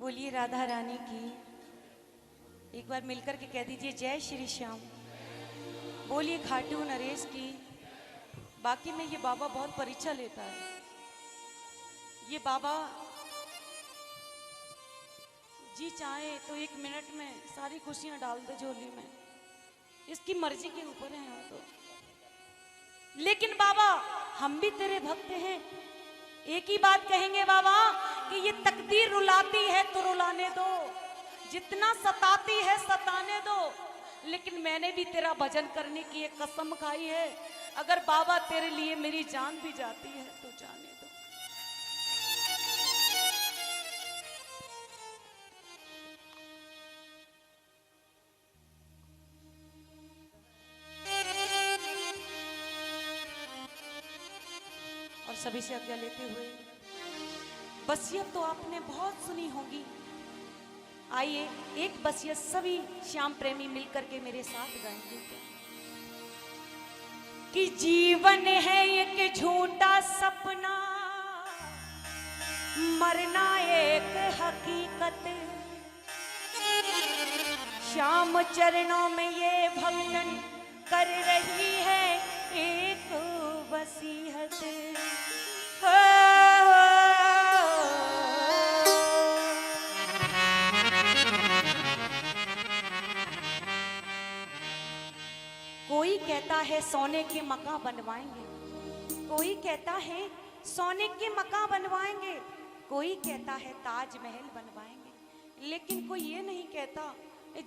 बोलिए राधा रानी की। एक बार मिलकर के कह दीजिए जय श्री श्याम। बोलिए खाटू नरेश की। बाकी में ये बाबा बहुत परीक्षा लेता है। ये बाबा जी चाहे तो 1 मिनट में सारी खुशियां डाल दे झोली में, इसकी मर्जी के ऊपर है वो तो। लेकिन बाबा हम भी तेरे भक्त हैं, एक ही बात कहेंगे बाबा कि ये तकदीर रुलाती है तो रुलाने दो, जितना सताती है सताने दो, लेकिन मैंने भी तेरा भजन करने की एक कसम खाई है। अगर बाबा तेरे लिए मेरी जान भी जाती है तो जाने दो। और सभी से आज्ञा लेते हुए, बसियत तो आपने बहुत सुनी होगी। आइए एक बसियत सभी श्याम प्रेमी मिलकर के मेरे साथ गाएंगे कि जीवन है एक झूठा सपना, मरना एक हकीकत। श्याम चरणों में ये भक्तन कर रही है एक वसीयत। कोई कहता है सोने के मकान बनवाएंगे, कोई कहता है सोने के मकान बनवाएंगे, कोई कहता है ताजमहल बनवाएंगे, लेकिन कोई ये नहीं कहता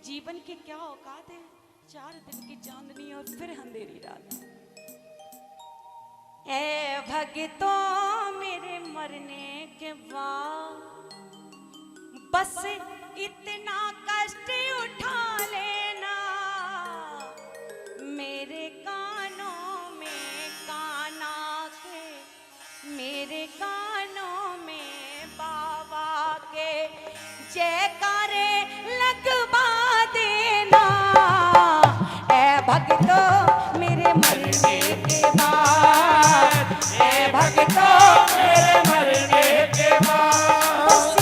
जीवन की क्या औकात है। 4 दिन की चांदनी और फिर अंधेरी रात। ऐ भगतों मेरे मरने के बाद बस इतना कष्ट उठा लेना, मेरे कानों में काना के, मेरे कानों में बाबा के जयकारे लगवा देना। ऐ भगतों मेरे मरने के बाद, ऐ भगतों मेरे मरने के बाद बस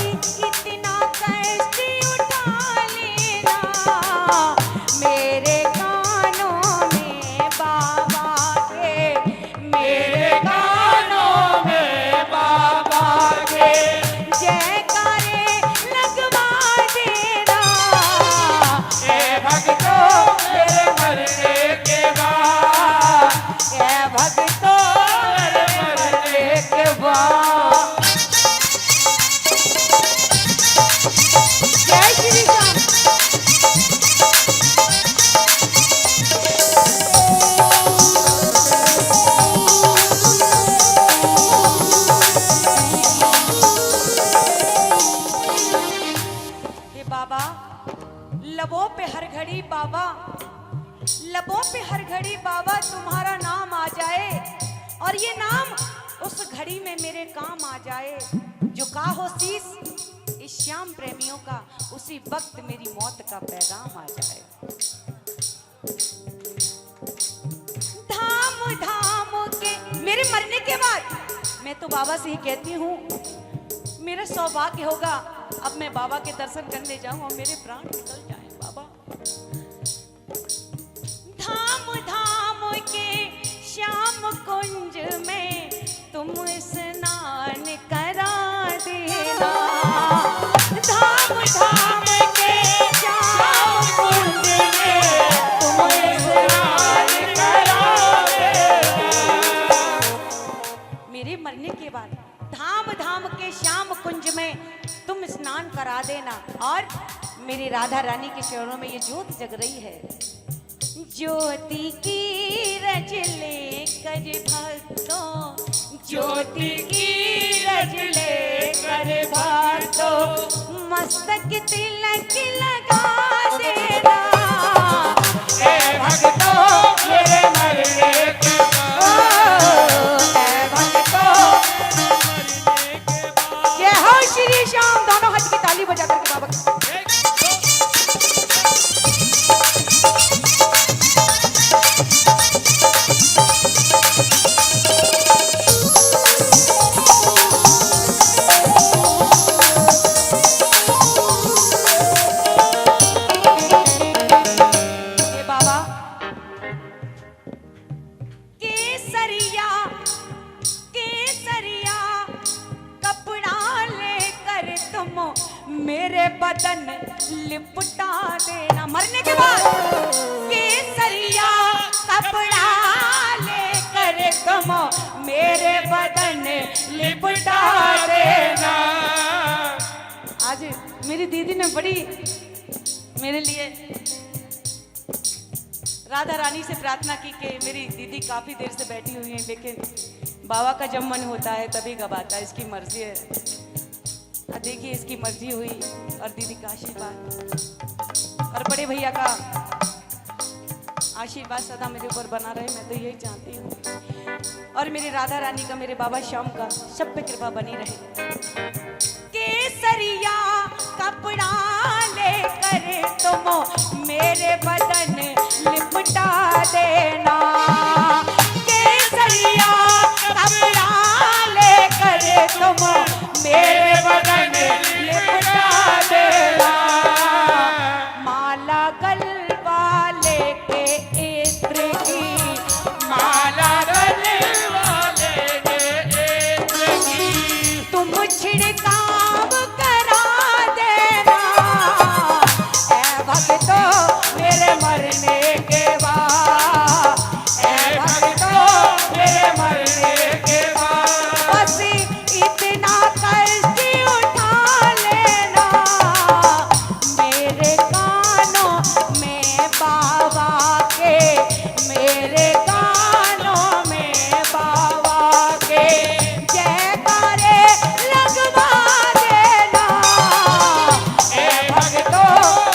इतना कष्ट उठा लेना, मेरे कानों में बाबा के, मेरे कानों में बाबा के जयकारे लगवा देना। ऐ भगतों मेरे मरने के बाद, ऐ भगतों मेरे मरने के बाद। जय श्री राम। हे बाबा लबों पे हर घड़ी बाबा, लबों पे हर घड़ी बाबा तुम्हारा नाम आ जाए, और ये नाम उस घड़ी में मेरे काम आ जाए। झुका हो शीस इस श्याम प्रेमियों का, उसी वक्त मेरी मौत का पैगाम आ जाए। धाम धाम के मेरे मरने के बाद मैं तो बाबा से ही कहती हूँ, मेरा सौभाग्य होगा अब मैं बाबा के दर्शन करने जाऊं और मेरे प्राण निकल जाएं बाबा। धाम धाम के श्याम कुंज में तुम स्नान करा देना। धाम धाम के श्याम कुंज में तुम स्नान करा देना। मेरे मरने के बाद धाम धाम के श्याम कुंज में तुम स्नान करा देना, और मेरी राधा रानी के चरणों में ये ज्योत जग रही है। ज्योति की रज ले कर भक्तों, ज्योति की रज ले कर भक्तों मस्तक तिलक लगा देना। ऐ भक्तों मेरे मरने के बाद, ऐ भक्तों मरने के बाद। जय हो श्री श्याम। दोनों हाथ की ताली बजा करके बाबा मेरे बदन लिपटा देना। मरने के बाद केसरिया कपड़ा लेकर तुम मेरे बदन लिपटा देना। आज मेरी दीदी ने बड़ी मेरे लिए राधा रानी से प्रार्थना की कि मेरी दीदी काफी देर से बैठी हुई है, लेकिन बाबा का जब मन होता है तभी गवाता है, इसकी मर्जी है। देखिए इसकी मर्जी हुई और दीदी का आशीर्वाद और बड़े भैया का आशीर्वाद सदा मेरे ऊपर बना रहे, मैं तो यही चाहती हूँ। और मेरी राधा रानी का, मेरे बाबा श्याम का सब पे कृपा बनी रहे। केसरिया कपड़ा लेकर तुम मेरे बदन लिपटा देना। केसरिया कपड़ा लेकर तुम मेरे बदन लिपटा देना। माला गलवा लेके इत्र की, माला गलवा लेके इत्र की, तुम छिड़काव करा देना। ऐ भक्तो मेरे मरने के बाद, ऐ भक्तो मेरे मरने के बाद, बस इतना कष्ट उठा लेना। मेरे कानों में बाबा के, मेरे कानों में बाबा के जयकारे लगवा देना। ऐ भक्तो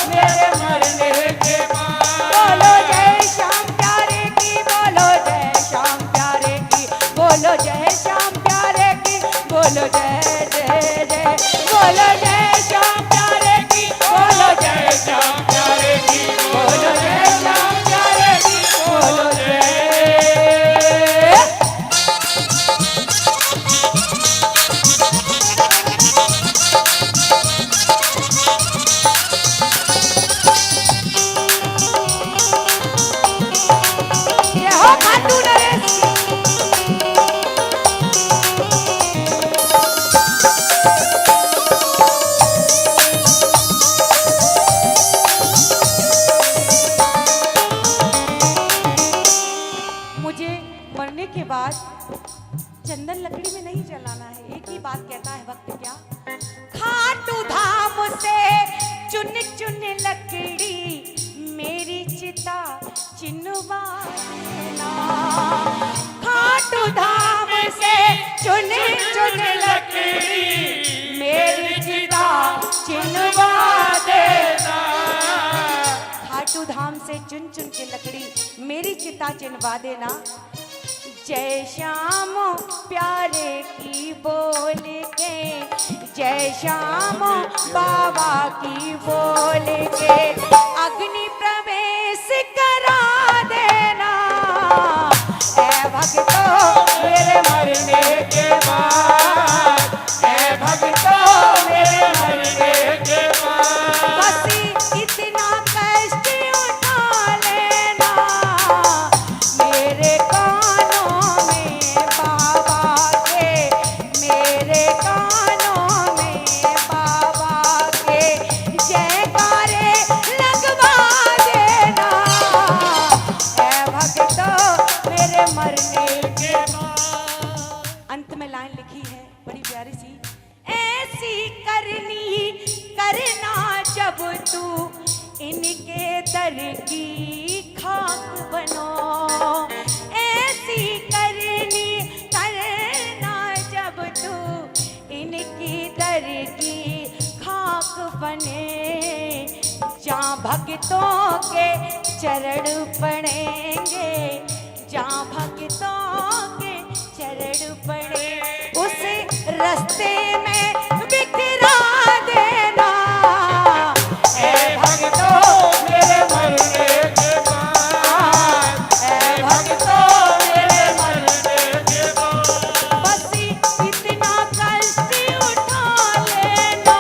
मेरे मरने के बाद, बोलो जय श्याम प्यारे की, बोलो जय श्याम प्यारे की, बोलो जय श्याम प्यारे की, बोलो जय जय जय, बोलो जय श्याम प्यारे की, बोलो जय श्याम प्यारे की, बोलो जय श्याम प्यारे की, बोलो जय। ये हो खाटू नरेश की। मुझे मरने के बाद चंदन लकड़ी में नहीं जलाना है। एक ही बात कहता है वक्त, क्या खाटू धाम से चुन चुन लकड़ी मेरी चिता चिन्हवा देना। खाटू धाम से चुन चुन लकड़ी मेरी चिता चिन्हवा देना। खाटू धाम से चुन चुन के लकड़ी मेरी चिता चिन्हवा देना। जय श्याम प्यारे की बोल के, जय श्याम बाबा की बोल के अग्नि प्रवेश करा देना। ऐ भक्तो मेरे मरने के बाद, ऐ भक्तो मेरे मरने के बाद, बस इतना कष्ट उठा लेना। मेरे कानों में बाबा के, मेरे कानों में बाबा के जयकारे लगवा देना। ऐ भक्तो मेरे मरने के बाद। अंत में लाइन लिखी है बड़ी प्यारी सी, ऐसी करनी करना जब तू इनके दर की खाक बनो। ऐसी करनी करना जब तू इनकी दर की खाक बने। जहाँ भक्तों के चरण पड़ेंगे, जहाँ भक्तों के चरण पड़े, उस रास्ते में बिखरा देना। ऐ भक्तों मेरे मरने के बाद, ऐ भक्तों मेरे मरने के बाद, बस इतना कष्ट उठा लेना।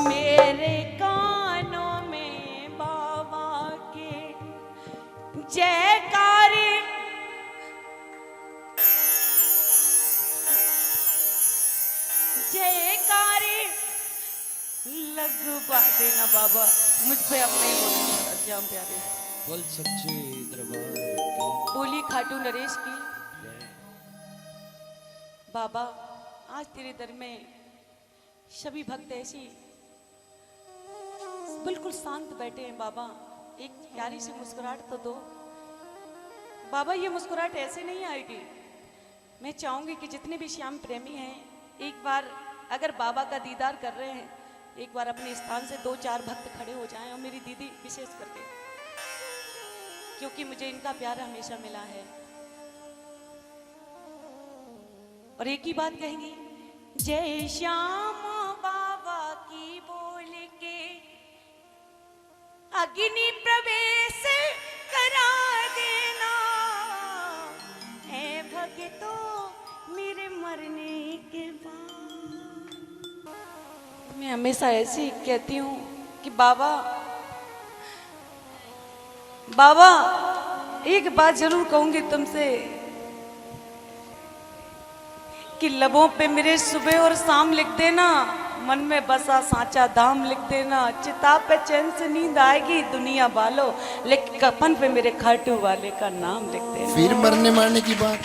मेरे कानों में बाबा के जयकारे, जयकारे लगवा देना बाबा, मुझ पे अब नहीं बोलना श्याम प्यारे। बोल सच्चे दरबार की बोली खाटू नरेश की। बाबा आज तेरे दर में सभी भक्त ऐसी बिल्कुल शांत बैठे हैं बाबा, एक प्यारी सी मुस्कुराहट तो दो बाबा। ये मुस्कुराहट ऐसे नहीं आएगी। मैं चाहूंगी कि जितने भी श्याम प्रेमी हैं एक बार अगर बाबा का दीदार कर रहे हैं, एक बार अपने स्थान से 2-4 भक्त खड़े हो जाएं, और मेरी दीदी विशेष करके, क्योंकि मुझे इनका प्यार हमेशा मिला है। और एक ही बात कहेंगी, जय श्याम बाबा की बोल के अग्नि प्रवेश करा देना, ऐ भक्तों मेरे मरने के बाद। मैं हमेशा ऐसे ही कहती हूँ कि बाबा बाबा एक बात जरूर कहूंगी तुमसे कि लबों पे मेरे सुबह और शाम लिख देना, मन में बसा सांचा धाम लिख देना। चिता पे चैन से नींद आएगी दुनिया वालों, लेकिन कफन पे मेरे खाटू वाले का नाम लिख देना। फिर मरने मारने की बात,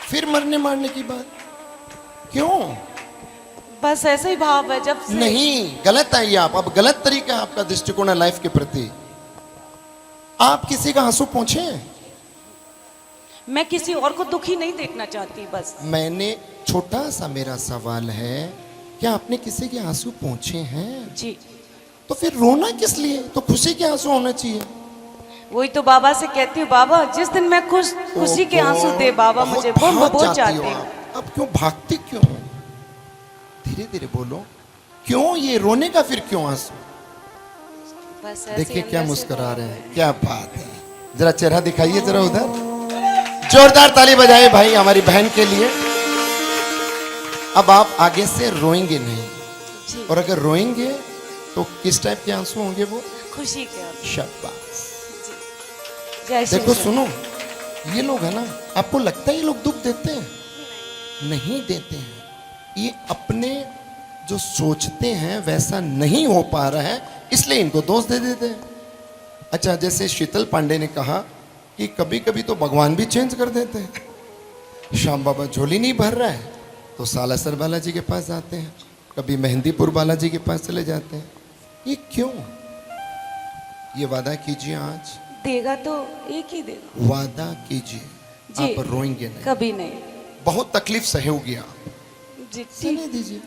फिर मरने मारने की बात क्यों? बस ऐसे ही भाव है जब से। नहीं, गलत है ये। आप अब गलत तरीका है आपका दृष्टिकोण है लाइफ के प्रति। आप किसी का आंसू पोंछे? मैं किसी और को दुखी नहीं देखना चाहती। बस मैंने छोटा सा मेरा सवाल है, क्या आपने किसी के आंसू पोंछे हैं? जी। तो फिर रोना किस लिए? तो खुशी के आंसू होना चाहिए। वही तो बाबा से कहती हूँ, बाबा जिस दिन मैं खुशी के आंसू दे बाबा मुझे, वो मैं बहुत चाहती हूँ। अब क्यों भागती क्यों? धीरे धीरे बोलो, क्यों ये रोने का फिर क्यों आंसू? बस ऐसे देखिए अंदर क्या से मुस्कुरा रहे हैं, क्या बात है। जरा चेहरा दिखाइए जरा उधर। जोरदार ताली बजाइए भाई हमारी बहन के लिए। अब आप आगे से रोएंगे नहीं, जी। और अगर रोएंगे तो किस टाइप के आंसू होंगे वो? खुशी के आंसू। शाबाश। जय श्री देखो कृष्ण। सुनो, ये लोग है ना, आपको लगता है ये लोग दुख देते हैं? नहीं देते हैं। ये अपने जो सोचते हैं वैसा नहीं हो पा रहा है, इसलिए इनको दोष दे देते हैं। अच्छा, जैसे शीतल पांडे ने कहा कि कभी कभी तो भगवान भी चेंज कर देते हैं। श्याम बाबा झोली नहीं भर रहा है तो सालासर बालाजी के पास जाते हैं, कभी मेहंदीपुर बालाजी के पास चले जाते हैं। ये क्यों? ये वादा कीजिए, आज देगा तो एक ही देगा। वादा कीजिए जी। आप रोएंगे नहीं। कभी नहीं। बहुत तकलीफ सहोगी आप, जी सहने ठीक। दीजिए।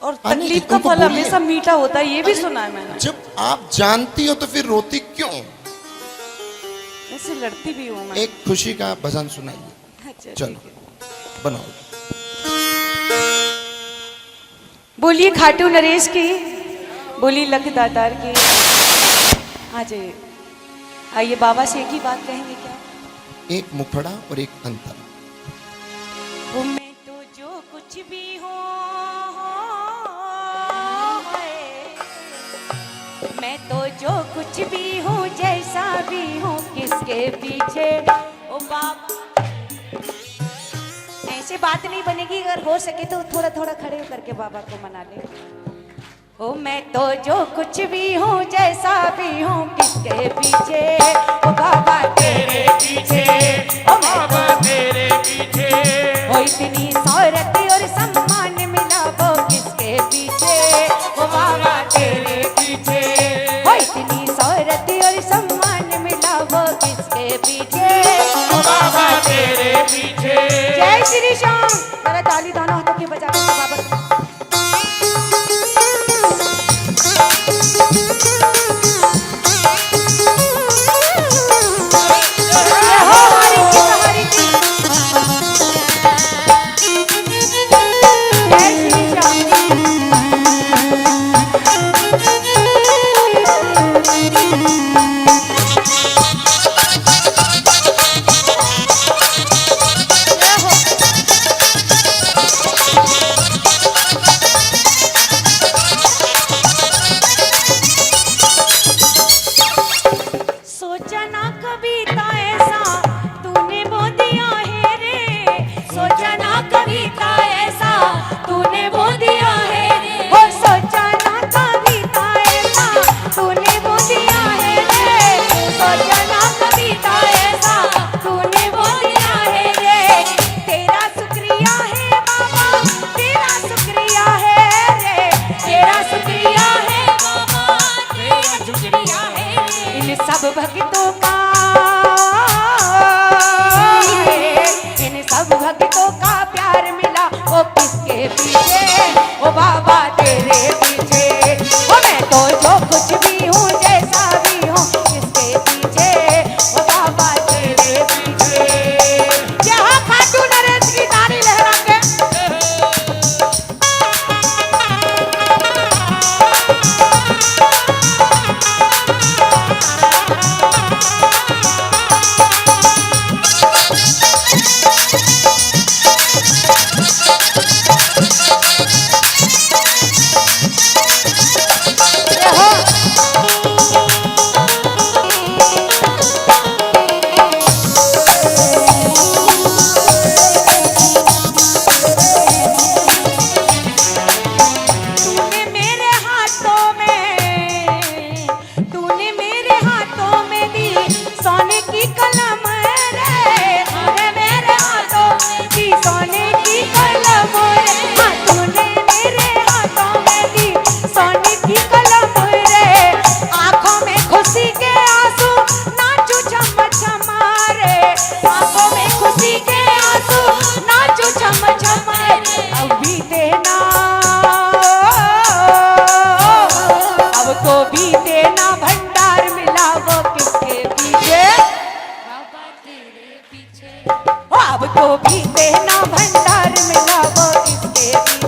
और आने तकलीफ दीजिए, का उनको फल बोलिए। हमेशा मीठा होता है, ये भी सुना है मैंने। जब आप जानती हो तो फिर रोती क्यों? ऐसे लड़ती भी हूँ मैं। एक खुशी का भजन सुनाइए। अच्छा, चलो ठीक है। बनाओ। बोलिए खाटू नरेश की, बोलिए लख दातार की। आ जाइए, आइए बाबा से एक ही बात कहेंगे क्या? एक मुखड़ा और एक अंतर। वो मैं तो जो कुछ भी हूँ, मैं तो जो कुछ भी हूँ, जैसा भी हूँ, किसके पीछे ओ बाबा। ऐसे बात नहीं बनेगी, अगर हो सके तो थोड़ा थोड़ा खड़े होकर के बाबा को मना ले। ओ मैं तो जो कुछ भी हूँ, जैसा भी हूँ, किसके पीछे ओ बाबा तेरे पीछे, ओ बाबा तेरे पीछे। ओ इतनी शोहरत और सम्मान मिला वो किसके पीछे ओ बाबा तेरे पीछे ओ इतनी शोहरत और सम्मान मिला वो किसके पीछे ओ बाबा तेरे पीछे। जय श्री श्याम। जरा ताली दोनों हाथों की बजा के बाबा। जय हो हमारी की सहारी की। जय श्री श्याम। जय हो। भक्तों का, इन सब भक्तों का प्यार मिला, वो किसके पीछे, ओ बाबा तेरे पीछे, ओ मैं तो जो कुछ भी हूँ जैसा भी हूँ किसके पीछे, ओ बाबा तेरे पीछे। जहाँ खाटू नरेश की तारी लहरा के तूने मेरे हाथों में दी सोने की कलम रे, तूने मेरे हाथों में दी सोने की कलम रे, हाँ तूने मेरे हाथों में दी सोने की कलम रे, आंखों में खुशी के आंसू नाचू छम छम रे, आंखों में खुशी के आंसू नाचू छम छम रे, अब भी देना, अब तो भी देना भंडार मिला, वो किसके पीछे, बाबा तेरे पीछे, अब तो भी देना भंडार मिला, वो किसके पीछे।